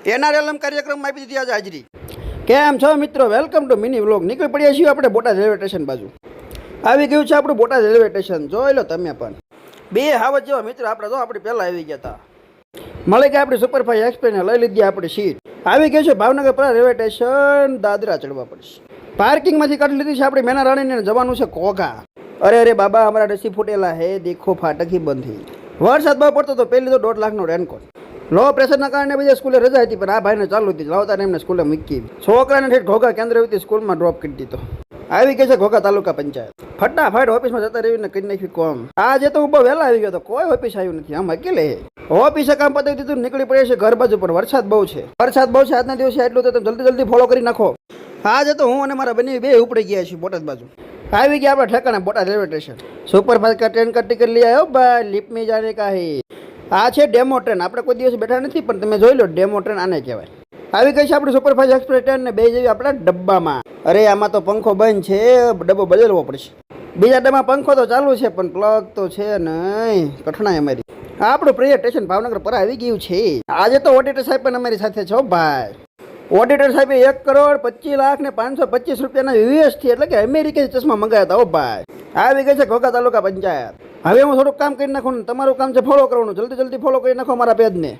NRLM કાર્યક્રમમાં આપી દીધી આજે હાજરી. કેમ છો મિત્રો? Welcome to mini vlog. નીકળી પડ્યા છીએ આપણે બોટાદ રેલવે સ્ટેશન બાજુ. આવી ગયું છે આપણું બોટાદ રેલવે સ્ટેશન. જોઈ લો તમે પણ. બે હાવજ જેવા મિત્રો આપણે તો આપણી પહેલાં આવી ગયા હતા. મળી ગયા આપણી સુપરફાસ્ટ એક્સપ્રેસને લઈ લીધી આપણી સીટ. આવી ગયું છે ભાવનગર પર રેલવે સ્ટેશન. દાદરા ચડવા પડશે. પાર્કિંગમાંથી કાઢી લીધી છે આપણી મેના રાણીને જવાનું છે ઘોઘા. અરે અરે બાબા હમારા રસી ફૂટેલા હે દેખો ફાટક હી બંધ થઈ. વરસાદ બહુ પડતો તો પહેલી તો 1.5 લાખનો રેનકોટ. લો પ્રેશરના કારણે બીજા સ્કૂલે રજા હતી, પણ આ ભાઈને ચાલુ હતી લાવતા એમને સ્કૂલે મૂકી. છોકરાને ઠેઠ ઘોઘા કેન્દ્ર સ્કૂલમાં ડ્રોપ કરી દીધો. આવી ગઈ છે ઘોઘા તાલુકા પંચાયત. ફટાફટ ઓફિસમાં જતા રહીને કરી નાખ્યું કોમ. આજે તો હું બહુ વહેલા આવી ગયો તો કોઈ ઓફિસ આવ્યું નથી. આમ અકેલે ઓફિસે કામ પતાવી દીધું, નીકળી પડે છે ઘર બાજુ. પણ વરસાદ બહુ છે, આજના દિવસે એટલું તો તમે જલ્દી ફોલો કરી નાખો. આજે તો હું અને મારા બંને બે ઉપડી ગયા છીએ બોટાદ બાજુ. આવી ગયા આપણે ઠેકાણે બોટાદ રેલવે સ્ટેશન. સુપરફાસ્ટ કા ટ્રેન કા ટિકિટ લઈ આવ્યો ભાઈ, લિફ્ટ में जाने का है. આ છે ડેમો ટ્રેન. આપણે કોઈ દિવસ બેઠા નથી, પણ તમે જોઈ લો ડેમો ટ્રેન આને કહેવાય. આવી ગઈ છે આપણી સુપરફાસ્ટ એક્સપ્રેસ ટ્રેન ને બે જેવી આપણા ડબ્બામાં. અરે આમાં તો પંખો બંધ છે, ડબ્બો બદલવો પડશે. બીજા ડબ્બામાં પંખો તો ચાલુ છે, પણ પ્લગ તો છે નહીં. કઠણાઈ અમારી. આપણું પ્રિય સ્ટેશન ભાવનગર પર આવી ગયું છે. આજે તો ઓડિટર સાહેબ પણ અમારી સાથે છો ભાઈ. ઓડિટર સાહેબે 1,25,05,525 રૂપિયાના યુએસ થી એટલે કે અમેરિકી ચશ્મા મંગાવ્યા હતા. ઓ ભાઈ આવી ગઈ છે ઘોઘા તાલુકા પંચાયત. હવે હું થોડુંક કામ કરી નાખું ને તમારું કામ છે ફોલો કરવાનું. જલ્દી ફોલો કરી નાખો મારા પેજને.